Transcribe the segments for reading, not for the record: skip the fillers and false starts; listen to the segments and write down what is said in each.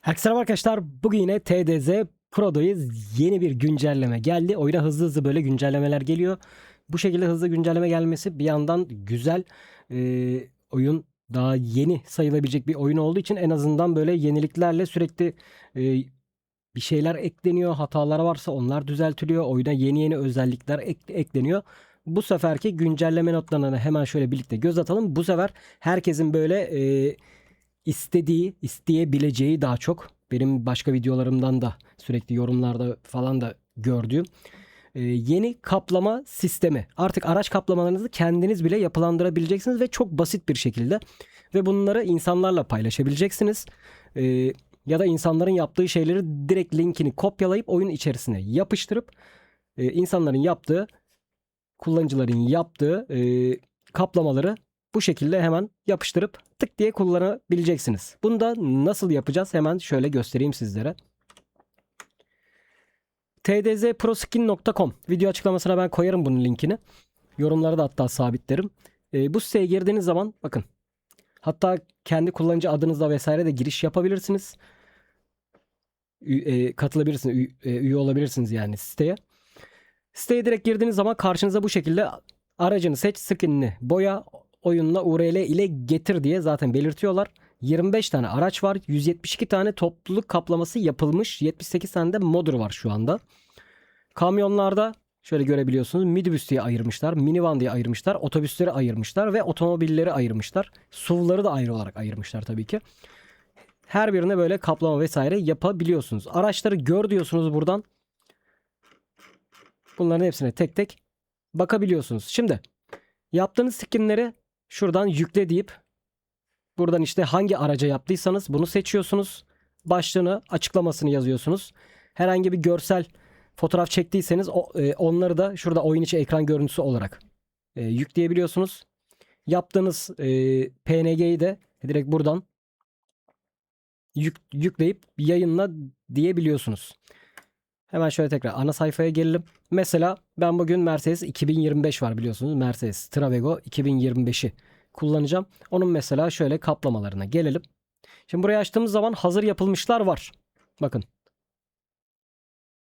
Herkese merhaba arkadaşlar. Bugün yine TDZ Pro'dayız. Yeni bir güncelleme geldi. Oyuna hızlı hızlı böyle güncellemeler geliyor. Bu şekilde hızlı güncelleme gelmesi bir yandan güzel. Oyun daha yeni sayılabilecek bir oyun olduğu için en azından böyle yeniliklerle sürekli e, bir şeyler ekleniyor. Hatalar varsa onlar düzeltiliyor. Oyuna yeni yeni özellikler ekleniyor. Bu seferki güncelleme notlarına hemen şöyle birlikte göz atalım. Bu sefer herkesin böyle istediği, isteyebileceği daha çok benim başka videolarımdan da sürekli yorumlarda falan da gördüğüm yeni kaplama sistemi. Artık araç kaplamalarınızı kendiniz bile yapılandırabileceksiniz ve çok basit bir şekilde ve bunları insanlarla paylaşabileceksiniz. Ya da insanların yaptığı şeyleri direkt linkini kopyalayıp oyun içerisine yapıştırıp insanların yaptığı, kullanıcıların yaptığı kaplamaları bu şekilde hemen yapıştırıp tık diye kullanabileceksiniz. Bunu da nasıl yapacağız? Hemen şöyle göstereyim sizlere. tdzproskin.com video açıklamasına ben koyarım bunun linkini. Yorumlara da hatta sabitlerim. Bu siteye girdiğiniz zaman bakın. Hatta kendi kullanıcı adınızla vesaire de giriş yapabilirsiniz. Katılabilirsiniz, üye olabilirsiniz yani siteye. Siteye direkt girdiğiniz zaman karşınıza bu şekilde aracını seç, skinini boya, oyunla URL ile getir diye zaten belirtiyorlar. 25 tane araç var. 172 tane topluluk kaplaması yapılmış. 78 tane de modder var şu anda. Kamyonlarda şöyle görebiliyorsunuz. Minibüs diye ayırmışlar. Minivan diye ayırmışlar. Otobüsleri ayırmışlar ve otomobilleri ayırmışlar. SUV'ları da ayrı olarak ayırmışlar tabii ki. Her birine böyle kaplama vesaire yapabiliyorsunuz. Araçları gör diyorsunuz buradan. Bunların hepsine tek tek bakabiliyorsunuz. Şimdi yaptığınız skinleri şuradan yükle deyip buradan işte hangi araca yaptıysanız bunu seçiyorsunuz. Başlığını, açıklamasını yazıyorsunuz. Herhangi bir görsel fotoğraf çektiyseniz onları da şurada oyun içi ekran görüntüsü olarak yükleyebiliyorsunuz. Yaptığınız PNG'yi de direkt buradan yükleyip yayınla diyebiliyorsunuz. Hemen şöyle tekrar ana sayfaya gelelim. Mesela ben bugün Mercedes 2025 var biliyorsunuz. Mercedes Travego 2025'i kullanacağım. Onun mesela şöyle kaplamalarına gelelim. Şimdi burayı açtığımız zaman hazır yapılmışlar var. Bakın.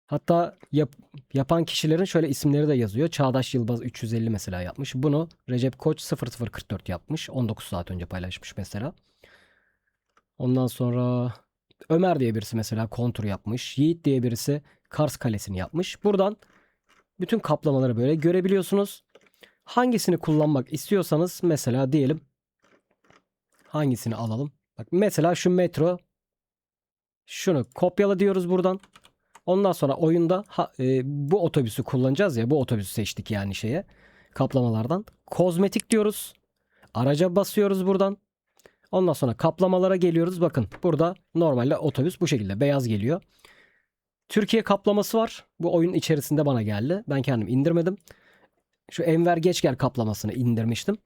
Hatta yapan kişilerin şöyle isimleri de yazıyor. Çağdaş Yılmaz 350 mesela yapmış. Bunu Recep Koç 0044 yapmış. 19 saat önce paylaşmış mesela. Ondan sonra Ömer diye birisi mesela kontur yapmış. Yiğit diye birisi Kars Kalesi'ni yapmış. Buradan bütün kaplamaları böyle görebiliyorsunuz. Hangisini kullanmak istiyorsanız mesela diyelim hangisini alalım? Bak mesela şu metro, şunu kopyala diyoruz buradan. Ondan sonra oyunda bu otobüsü kullanacağız ya, bu otobüsü seçtik yani şeye kaplamalardan. Kozmetik diyoruz. Araca basıyoruz buradan. Ondan sonra kaplamalara geliyoruz. Bakın burada normalde otobüs bu şekilde beyaz geliyor. Türkiye kaplaması var. Bu oyun içerisinde bana geldi. Ben kendim indirmedim. Şu Enver Geçger kaplamasını indirmiştim.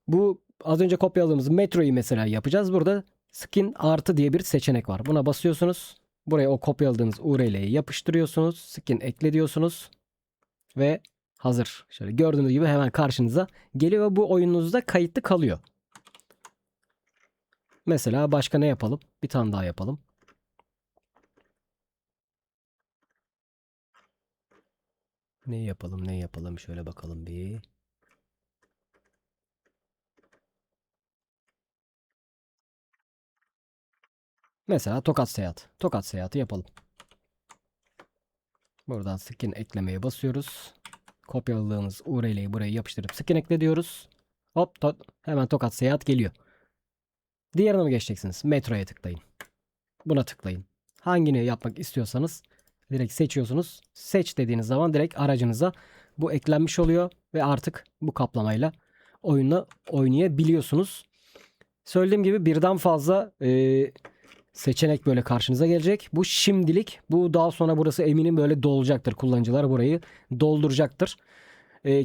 Bu az önce kopyaladığımız metroyu mesela yapacağız. Burada skin artı diye bir seçenek var. Buna basıyorsunuz. Buraya o kopyaladığınız URL'yi yapıştırıyorsunuz. Skin ekle diyorsunuz. Ve hazır. Şöyle gördüğünüz gibi hemen karşınıza geliyor ve bu oyununuzda kayıtlı kalıyor. Mesela başka ne yapalım? Bir tane daha yapalım. Ne yapalım, ne yapalım? Şöyle bakalım bir. Mesela Tokat Seyahat. Tokat Seyahati yapalım. Buradan skin eklemeye basıyoruz. Kopyaladığımız URL'yi buraya yapıştırıp skin ekle diyoruz. Hop hemen Tokat Seyahat geliyor. Diğerine mi geçeceksiniz? Metroya tıklayın. Buna tıklayın. Hangini yapmak istiyorsanız direkt seçiyorsunuz. Seç dediğiniz zaman direkt aracınıza bu eklenmiş oluyor ve artık bu kaplamayla oyunu oynayabiliyorsunuz. Söylediğim gibi birden fazla seçenek böyle karşınıza gelecek. Bu şimdilik. Bu daha sonra burası eminim böyle dolacaktır. Kullanıcılar burayı dolduracaktır.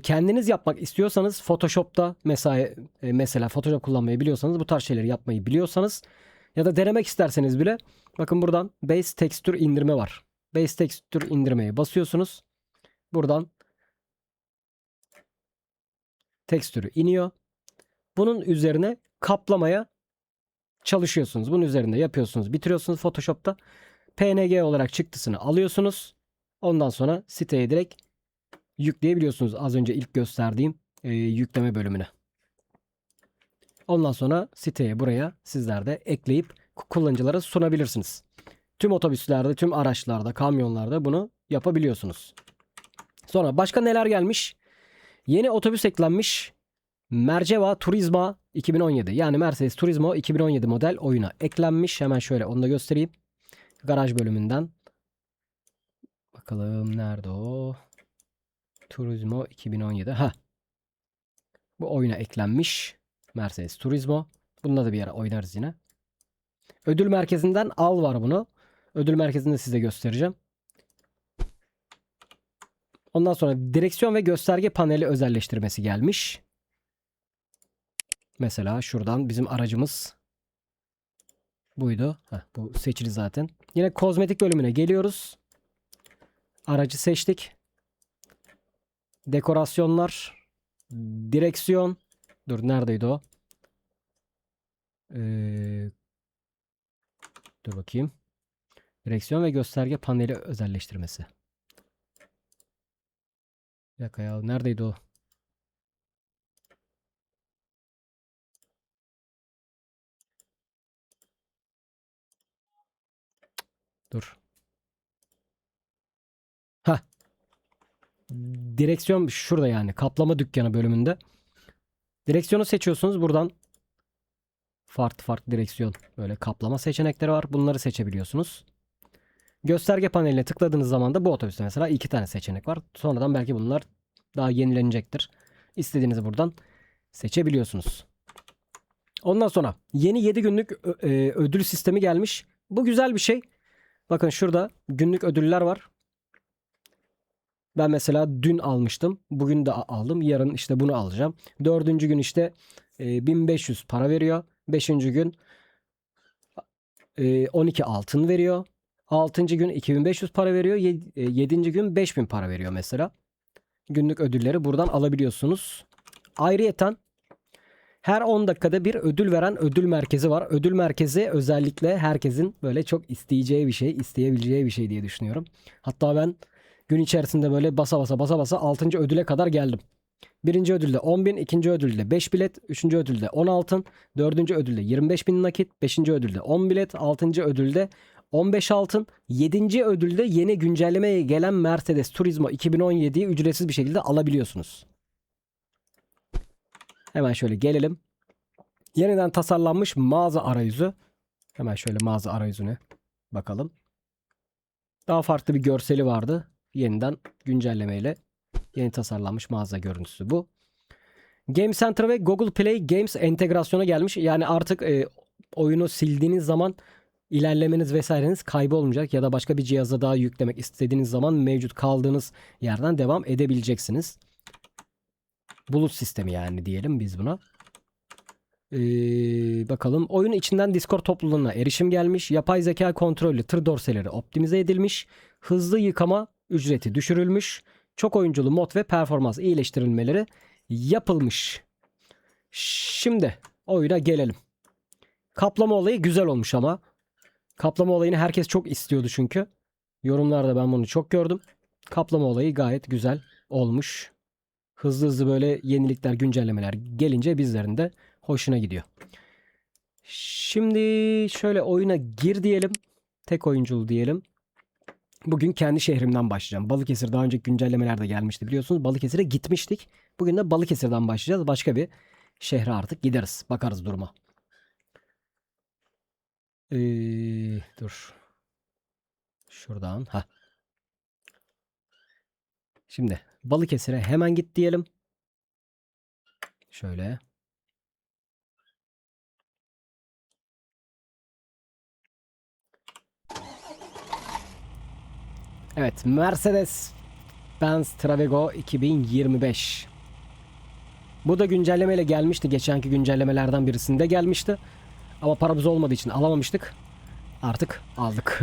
Kendiniz yapmak istiyorsanız Photoshop'ta mesela Photoshop kullanmayı biliyorsanız, bu tarz şeyleri yapmayı biliyorsanız ya da denemek isterseniz bile bakın buradan Base Texture indirme var. Base Texture indirmeye basıyorsunuz. Buradan tekstürü iniyor. Bunun üzerine kaplamaya çalışıyorsunuz. Bunun üzerinde yapıyorsunuz. Bitiriyorsunuz Photoshop'ta. PNG olarak çıktısını alıyorsunuz. Ondan sonra siteye direkt yükleyebiliyorsunuz. Az önce ilk gösterdiğim yükleme bölümüne. Ondan sonra siteye buraya sizler de ekleyip kullanıcılara sunabilirsiniz. Tüm otobüslerde, tüm araçlarda, kamyonlarda bunu yapabiliyorsunuz. Sonra başka neler gelmiş? Yeni otobüs eklenmiş. Merceva Turismo 2017. Yani Mercedes Turismo 2017 model oyuna eklenmiş. Hemen şöyle onu da göstereyim. Garaj bölümünden. Bakalım nerede o? Turismo 2017. Ha. Bu oyuna eklenmiş. Mercedes Turismo. Bununla da bir ara oynarız yine. Ödül merkezinden al var bunu. Ödül merkezinde size göstereceğim. Ondan sonra direksiyon ve gösterge paneli özelleştirmesi gelmiş. Mesela şuradan bizim aracımız buydu. Heh, bu seçili zaten. Yine kozmetik bölümüne geliyoruz. Aracı seçtik. Dekorasyonlar. Direksiyon. Dur neredeydi o? Dur bakayım. Direksiyon ve gösterge paneli özelleştirmesi. Bir dakika ya neredeydi o? Dur. Ha. Direksiyon şurada yani. Kaplama dükkanı bölümünde. Direksiyonu seçiyorsunuz. Buradan farklı farklı direksiyon böyle kaplama seçenekleri var. Bunları seçebiliyorsunuz. Gösterge paneline tıkladığınız zaman da bu otobüste mesela 2 tane seçenek var. Sonradan belki bunlar daha yenilenecektir. İstediğinizi buradan seçebiliyorsunuz. Ondan sonra yeni 7 günlük ödül sistemi gelmiş. Bu güzel bir şey. Bakın şurada günlük ödüller var. Ben mesela dün almıştım. Bugün de aldım. Yarın işte bunu alacağım. Dördüncü gün işte 1500 para veriyor. Beşinci gün 12 altın veriyor. Altıncı gün 2500 para veriyor. Yedinci gün 5000 para veriyor mesela. Günlük ödülleri buradan alabiliyorsunuz. Ayrıyeten her 10 dakikada bir ödül veren ödül merkezi var. Ödül merkezi özellikle herkesin böyle çok isteyeceği bir şey, isteyebileceği bir şey diye düşünüyorum. Hatta ben gün içerisinde böyle basa basa 6. ödüle kadar geldim. Birinci ödülde 10.000, ikinci ödülde 5 bilet, üçüncü ödülde 10 altın, dördüncü ödülde 25.000 nakit, beşinci ödülde 10 bilet, altıncı ödülde 15 altın, yedinci ödülde yeni güncellemeye gelen Mercedes Turismo 2017'yi ücretsiz bir şekilde alabiliyorsunuz. Hemen şöyle gelelim. Yeniden tasarlanmış mağaza arayüzü. Hemen şöyle mağaza arayüzüne bakalım. Daha farklı bir görseli vardı. Yeniden güncellemeyle yeni tasarlanmış mağaza görüntüsü bu. Game Center ve Google Play Games entegrasyona gelmiş. Yani artık oyunu sildiğiniz zaman ilerlemeniz vesaireniz kaybolmayacak ya da başka bir cihaza daha yüklemek istediğiniz zaman mevcut kaldığınız yerden devam edebileceksiniz. Bulut sistemi yani diyelim biz buna. Bakalım. Oyun içinden Discord topluluğuna erişim gelmiş. Yapay zeka kontrollü tır dorseleri optimize edilmiş. Hızlı yıkama ücreti düşürülmüş. Çok oyunculu mod ve performans iyileştirilmeleri yapılmış. Şimdi oyuna gelelim. Kaplama olayı güzel olmuş ama. Kaplama olayını herkes çok istiyordu çünkü. Yorumlarda ben bunu çok gördüm. Kaplama olayı gayet güzel olmuş. Hızlı hızlı böyle yenilikler, güncellemeler gelince bizlerin de hoşuna gidiyor. Şimdi şöyle oyuna gir diyelim. Tek oyunculu diyelim. Bugün kendi şehrimden başlayacağım. Balıkesir daha önceki güncellemelerde gelmişti biliyorsunuz. Balıkesir'e gitmiştik. Bugün de Balıkesir'den başlayacağız. Başka bir şehre artık gideriz. Bakarız duruma. Dur. Şuradan. Ha. Şimdi Balıkesir'e hemen git diyelim. Şöyle. Evet, Mercedes-Benz Travego 2025. Bu da güncellemeyle gelmişti. Geçenki güncellemelerden birisinde gelmişti. Ama paramız olmadığı için alamamıştık. Artık aldık.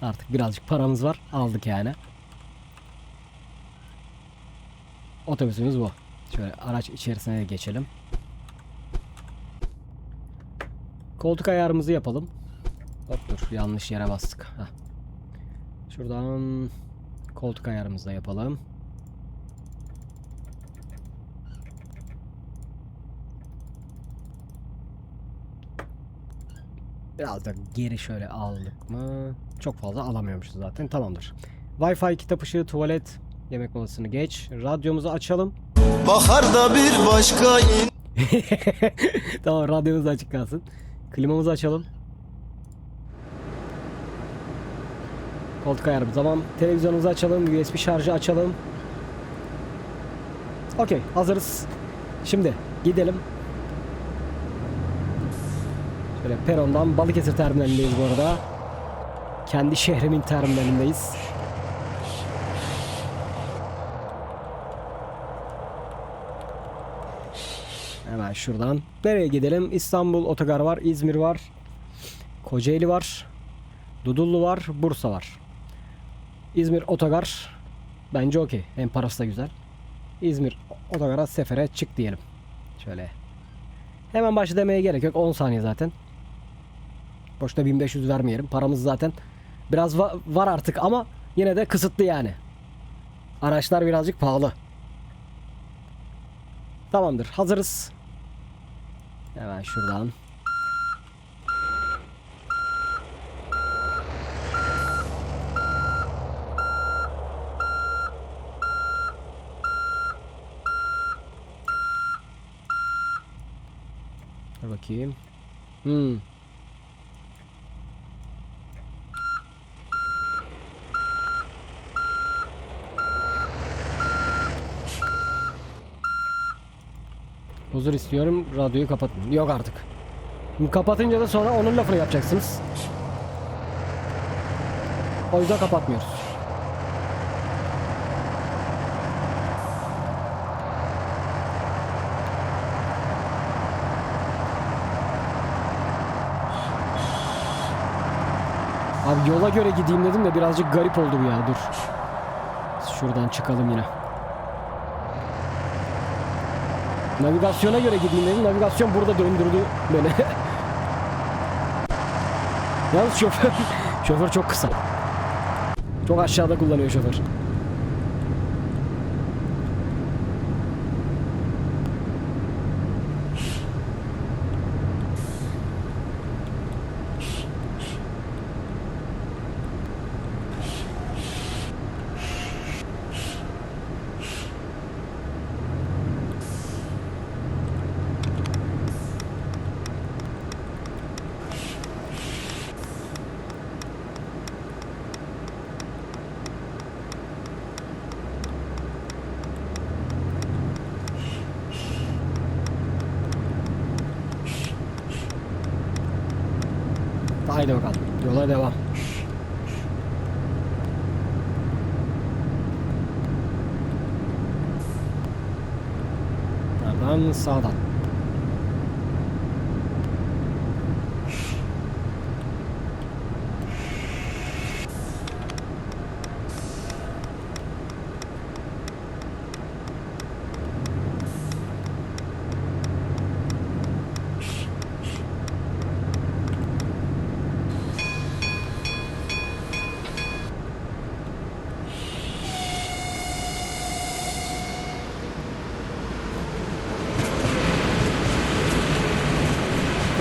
Artık birazcık paramız var. Aldık yani. Otobüsümüz bu. Şöyle araç içerisine geçelim. Koltuk ayarımızı yapalım. Hop dur, yanlış yere bastık. Heh. Şuradan koltuk ayarımızı da yapalım. Biraz da geri şöyle aldık mı? Çok fazla alamıyormuşuz zaten. Tamamdır. Wi-Fi, kitap ışığı, tuvalet, yemek molasını geç. Radyomuzu açalım. Baharda bir başka Tamam, radyomuz da açık kalsın. Klimamızı açalım. Koltuk ayarı. Tamam. Televizyonumuzu açalım. USB şarjı açalım. Okey. Hazırız. Şimdi gidelim. Şöyle perondan Balıkesir terminalindeyiz bu arada. Kendi şehrimin terminalindeyiz. Hemen şuradan. Nereye gidelim? İstanbul otogar var. İzmir var. Kocaeli var. Dudullu var. Bursa var. İzmir otogar. Bence okey. Hem parası da güzel. İzmir otogara sefere çık diyelim. Şöyle. Hemen başla demeye gerek yok. 10 saniye zaten. Boşta 1500 vermeyelim. Paramız zaten biraz var artık ama yine de kısıtlı yani. Araçlar birazcık pahalı. Tamamdır. Hazırız. Hemen şuradan. Dur bakayım. Huzur istiyorum. Radyoyu kapatın. Yok artık. Kapatınca da sonra onun lafını yapacaksınız. O yüzden kapatmıyoruz. Abi yola göre gideyim dedim de birazcık garip oldu bu ya. Dur. Şuradan çıkalım yine. Navigasyona göre gideyim dedim. Navigasyon burada döndürdü beni. Yalnız şoför çok kısa. Çok aşağıda kullanıyor şoför. Haydi bakalım. Yola devam. Nereden? Sağdan.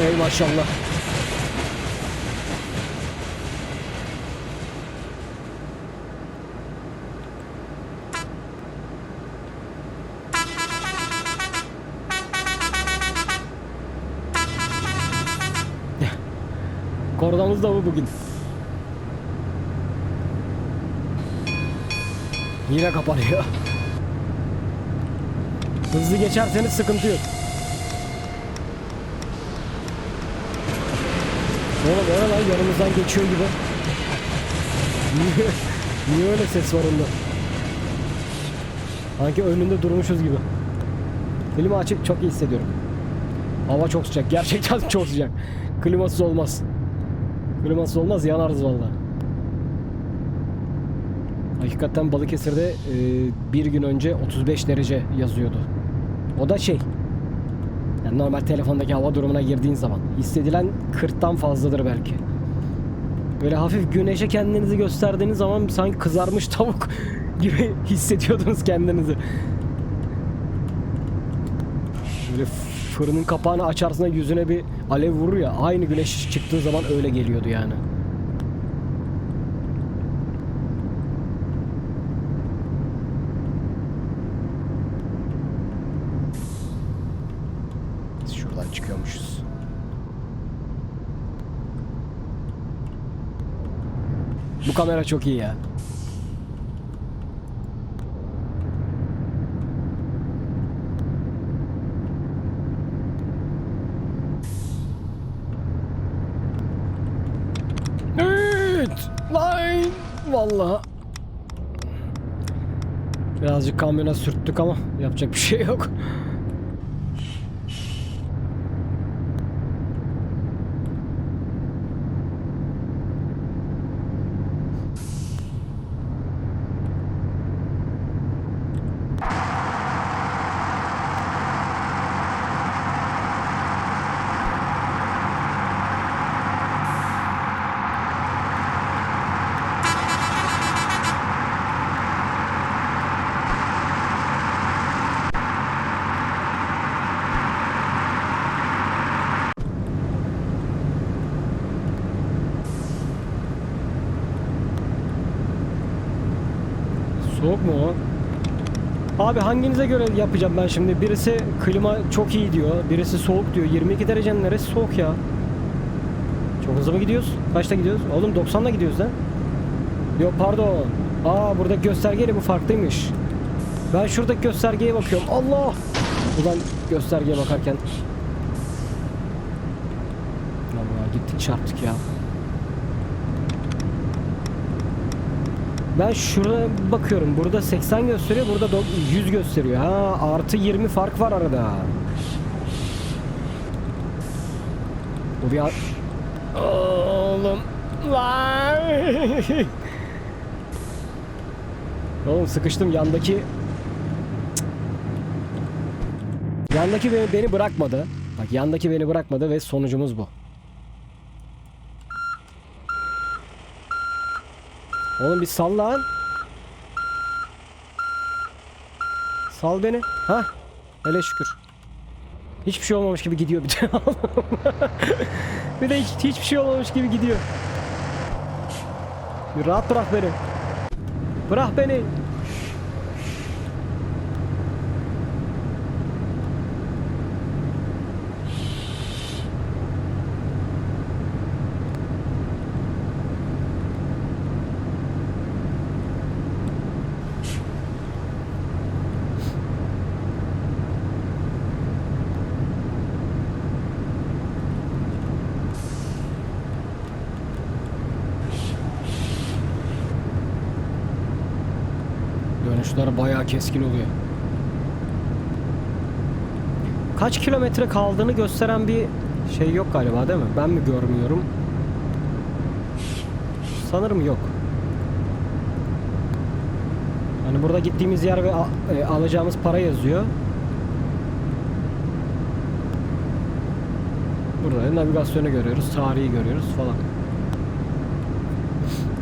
Ey maşallah. Kordamız da bu bugün. Yine kapanıyor. Hızlı geçerseniz sıkıntı yok. Oğlum öyle lan, yanımızdan geçiyor gibi. Niye öyle ses var onda? Sanki önünde durmuşuz gibi. Klima açık, çok iyi hissediyorum. Hava çok sıcak. Gerçekten çok sıcak. Klimasız olmaz. Klimasız olmaz, yanarız valla. Hakikaten Balıkesir'de bir gün önce 35 derece yazıyordu. O da Yani normal telefondaki hava durumuna girdiğin zaman hissedilen 40'tan fazladır belki. Böyle hafif güneşe kendinizi gösterdiğiniz zaman sanki kızarmış tavuk gibi hissediyordunuz kendinizi. Böyle fırının kapağını açarsın, yüzüne bir alev vurur ya, aynı güneş çıktığı zaman öyle geliyordu yani. Biz şuradan çıkıyormuşuz. Bu kamera çok iyi ya. Evet. Lan. Vallahi. Birazcık kamyona sürttük ama yapacak bir şey yok. Soğuk mu o? Abi hanginize göre yapacağım ben şimdi? Birisi klima çok iyi diyor, birisi soğuk diyor. 22 derecenin neresi soğuk ya? Çok hızlı mı gidiyoruz? Kaçta gidiyoruz? Oğlum 90'la gidiyoruz lan. Yok pardon. Aa, buradaki göstergeyle bu farklıymış. Ben şuradaki göstergeye bakıyorum. Allah! Buradan göstergeye bakarken. Allah, gittik çarptık ya. Ben şuraya bakıyorum. Burada 80 gösteriyor. Burada 100 gösteriyor. Ha, artı 20 fark var arada. Bu bir... Oğlum. Vay. Oğlum sıkıştım yandaki. Yandaki beni bırakmadı. Bak, yandaki beni bırakmadı ve sonucumuz bu. Oğlum bir sal lan. Sal beni. Ha? Hele şükür. Hiçbir şey olmamış gibi gidiyor bir de. Bir de hiçbir şey olmamış gibi gidiyor. Bir rahat bırak beni. Bırak beni. Dönüşler bayağı keskin oluyor. Kaç kilometre kaldığını gösteren bir şey yok galiba, değil mi? Ben mi görmüyorum? Sanırım yok. Hani burada gittiğimiz yer ve alacağımız para yazıyor. Burada navigasyonu görüyoruz, tarihi görüyoruz falan.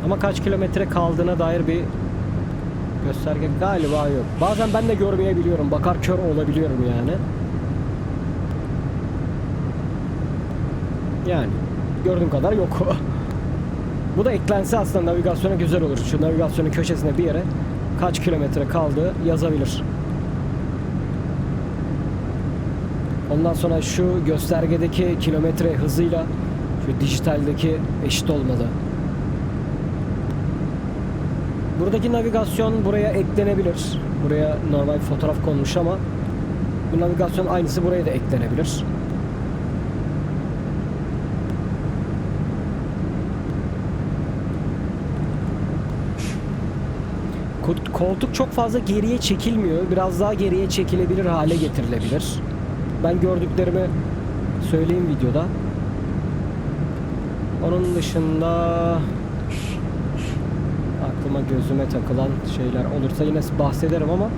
Ama kaç kilometre kaldığına dair bir gösterge galiba yok. Bazen ben de görmeyebiliyorum. Bakar kör olabiliyorum yani. Yani gördüğüm kadar yok. Bu da eklense aslında navigasyona güzel olur. Şu navigasyonun köşesine bir yere kaç kilometre kaldığı yazabilir. Ondan sonra şu göstergedeki kilometre hızıyla şu dijitaldeki eşit olmalı. Buradaki navigasyon buraya eklenebilir. Buraya normal fotoğraf konmuş ama bu navigasyon aynısı buraya da eklenebilir. Koltuk çok fazla geriye çekilmiyor. Biraz daha geriye çekilebilir hale getirilebilir. Ben gördüklerimi söyleyeyim videoda. Onun dışında aklıma gözüme takılan şeyler olursa yine bahsederim ama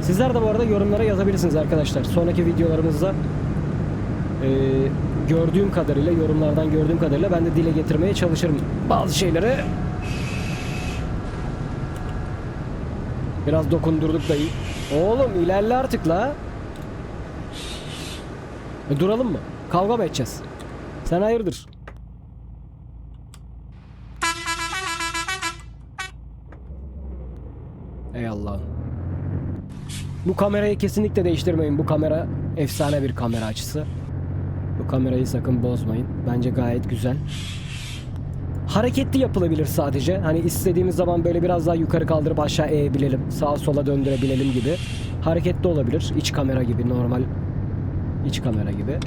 sizler de bu arada yorumlara yazabilirsiniz arkadaşlar. Sonraki videolarımızda gördüğüm kadarıyla, yorumlardan gördüğüm kadarıyla ben de dile getirmeye çalışırım bazı şeyleri. Biraz dokundurduk da iyi. Oğlum ilerle artık la. Duralım mı? Kavga mı edeceğiz? Sen hayırdır? Ey Allah'ım. Bu kamerayı kesinlikle değiştirmeyin. Bu kamera efsane bir kamera açısı. Bu kamerayı sakın bozmayın. Bence gayet güzel. Hareketli yapılabilir sadece. Hani istediğimiz zaman böyle biraz daha yukarı kaldırıp aşağı eğebilelim. Sağa sola döndürebilelim gibi. Hareketli olabilir. İç kamera gibi, normal iç kamera gibi.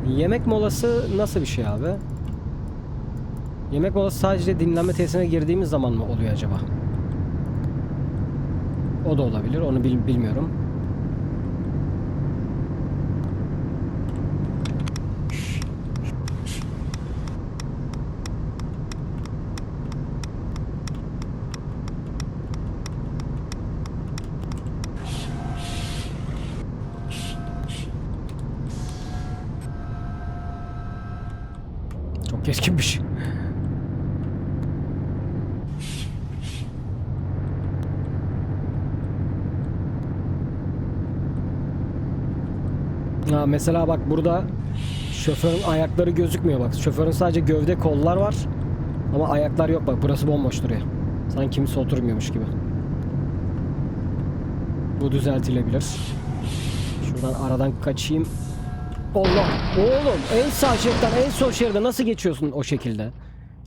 Yemek molası nasıl bir şey abi? Yemek molası sadece dinlenme tesisine girdiğimiz zaman mı oluyor acaba? O da olabilir. Onu bilmiyorum. Çok keskinmiş. Ha, mesela bak burada şoförün ayakları gözükmüyor bak. Şoförün sadece gövde, kollar var. Ama ayaklar yok bak. Burası bomboş duruyor. Sanki kimse oturmuyormuş gibi. Bu düzeltilebilir. Şuradan aradan kaçayım. Allah! Oğlum en sağ şeritten en sol şeride nasıl geçiyorsun o şekilde?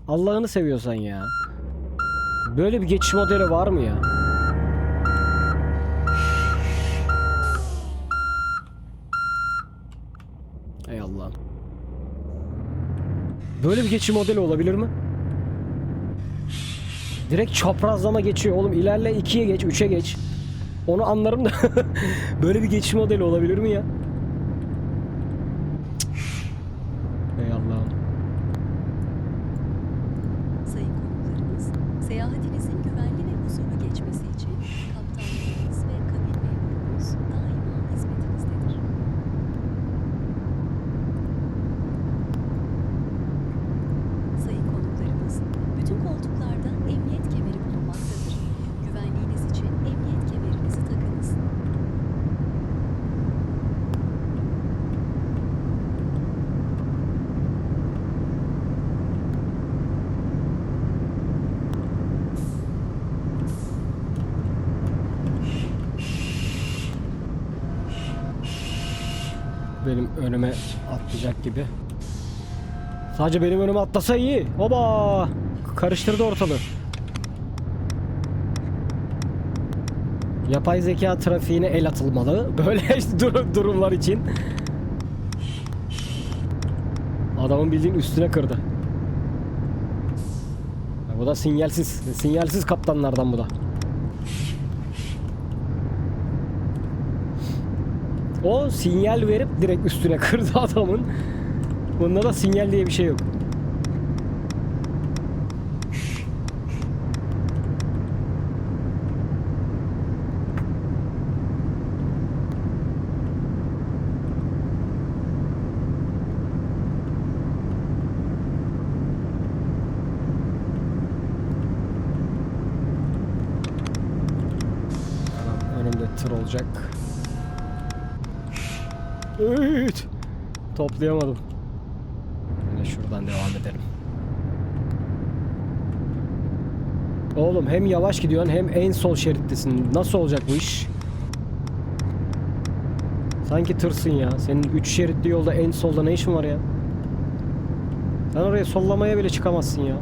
Allah'ını seviyorsan ya. Böyle bir geçiş modeli var mı ya? Ey Allah'ım. Böyle bir geçiş modeli olabilir mi? Direkt çaprazlama geçiyor oğlum. İlerle 2'ye geç, 3'e geç. Onu anlarım da böyle bir geçiş modeli olabilir mi ya? Ey Allah'ım. Sayın konuklarımız, seyahatinizin güvenli ve huzurlu geçmesi için kaptanlarımız ve kabin memurumuz daima hizmetinizdedir. Sayın konuklarımız, bütün koltuklarda emniyet kemeri bulunmaktadır. Güvenliğiniz için emniyet kemerinizi takınız. Benim önüme atlayacak gibi. Sadece benim önüme atlasa iyi. Oba! Karıştırdı ortalığı. Yapay zeka trafiğine el atılmalı. Böyle durumlar için. Adamın bildiğin üstüne kırdı. Ya bu da sinyalsiz. Sinyalsiz kaptanlardan bu da. O sinyal verip direkt üstüne kırdı adamın. Bunda da sinyal diye bir şey yok. Önümde tır olacak. Evet. Toplayamadım. Yine şuradan devam edelim. Oğlum hem yavaş gidiyorsun hem en sol şerittesin. Nasıl olacak bu iş? Sanki tırsın ya. Senin 3 şeritli yolda en solda ne işin var ya? Sen oraya sollamaya bile çıkamazsın ya.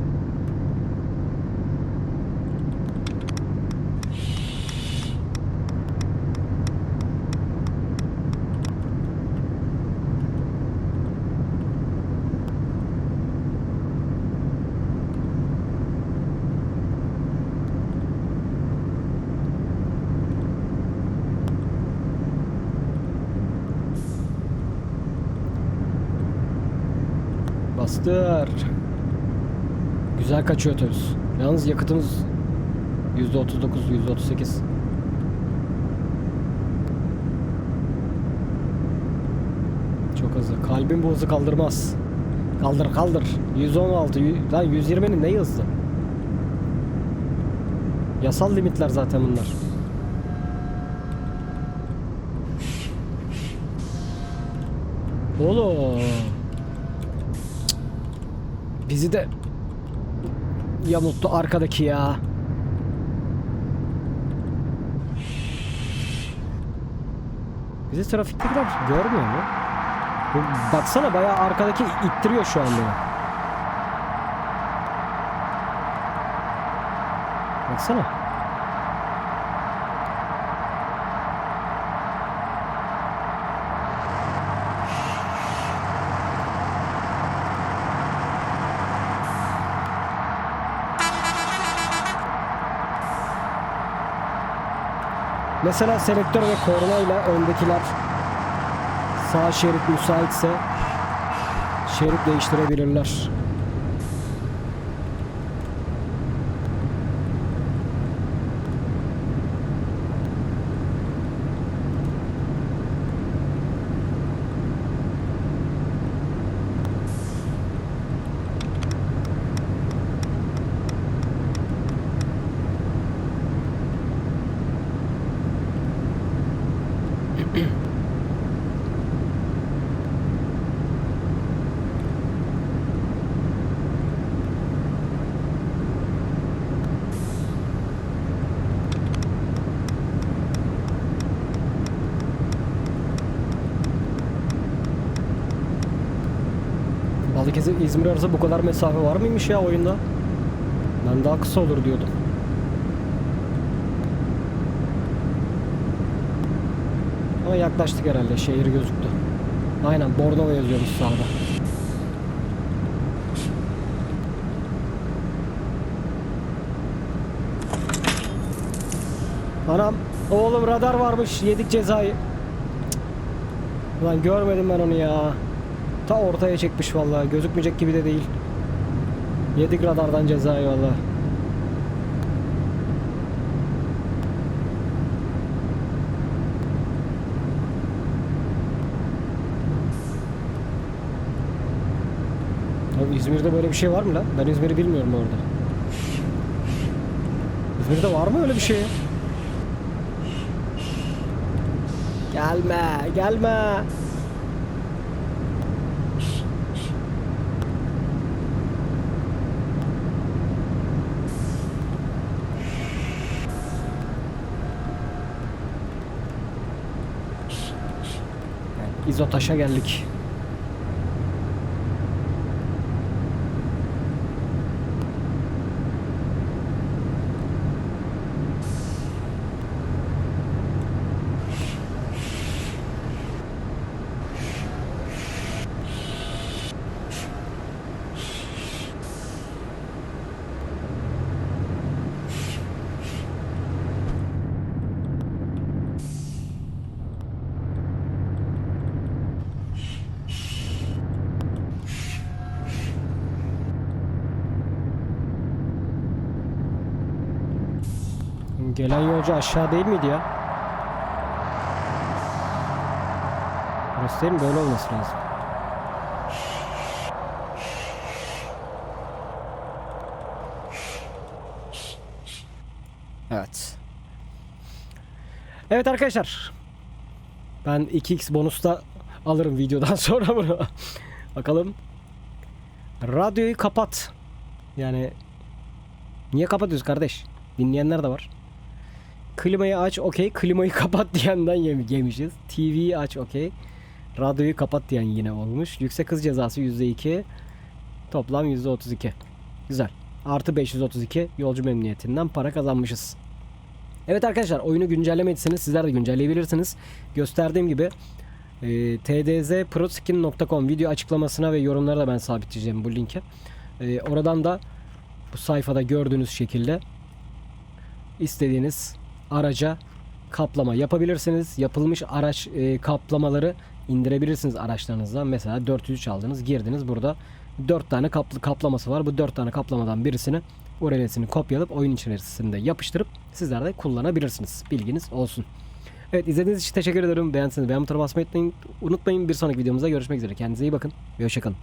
Bastır. Güzel kaçıyor otobüs. Yalnız yakıtımız %39, %38. Çok hızlı. Kalbim bu hızı kaldırmaz. Kaldır kaldır. 116. Lan 120'nin ne hızlı? Yasal limitler zaten bunlar. Oğlum. Bizi de yamulttu arkadaki ya. Bizi trafiktekiler görmüyor mu? Baksana bayağı arkadaki ittiriyor şu an beni. Baksana. Mesela selektör ve kornayla öndekiler sağ şerit müsaitse şerit değiştirebilirler. Balıkesir İzmir arası bu kadar mesafe var mıymış ya oyunda? Ben daha kısa olur diyordum. Ama yaklaştık herhalde. Şehir gözüktü. Aynen Bornova yazıyoruz sağda. Anam oğlum radar varmış. Yedik cezayı. Cık. Ulan görmedim ben onu ya. Ta ortaya çekmiş vallahi. Gözükmeyecek gibi de değil. Yedik radardan cezayı vallahi. Abi İzmir'de böyle bir şey var mı lan? Ben İzmir'i bilmiyorum orada. İzmir'de var mı öyle bir şey? Gelme, gelme. İzotaş'a geldik. Gelen yolcu aşağı değil miydi ya? Burası değil mi? Böyle olması lazım. Evet. Evet arkadaşlar. Ben 2x bonusta alırım videodan sonra bunu. Bakalım. Radyoyu kapat. Yani niye kapatıyoruz kardeş? Dinleyenler de var. Klimayı aç okey. Klimayı kapat diyenden yemişiz. TV'yi aç okey. Radyoyu kapat diyen yine olmuş. Yüksek hız cezası %2. Toplam %32. Güzel. Artı 532 yolcu memnuniyetinden para kazanmışız. Evet arkadaşlar, oyunu güncellemediyseniz sizler de güncelleyebilirsiniz. Gösterdiğim gibi tdzproskin.com video açıklamasına ve yorumlara da ben sabitleyeceğim bu linki. Oradan da bu sayfada gördüğünüz şekilde istediğiniz araca kaplama yapabilirsiniz. Yapılmış araç kaplamaları indirebilirsiniz araçlarınızdan. Mesela 403 aldınız, girdiniz, burada 4 tane kaplaması var. Bu 4 tane kaplamadan birisini URL'sini kopyalayıp oyun içerisinde yapıştırıp sizler de kullanabilirsiniz. Bilginiz olsun. Evet, izlediğiniz için teşekkür ederim. Beğenseniz beğen butonuna basmayı unutmayın. Bir sonraki videomuzda görüşmek üzere. Kendinize iyi bakın ve hoşçakalın.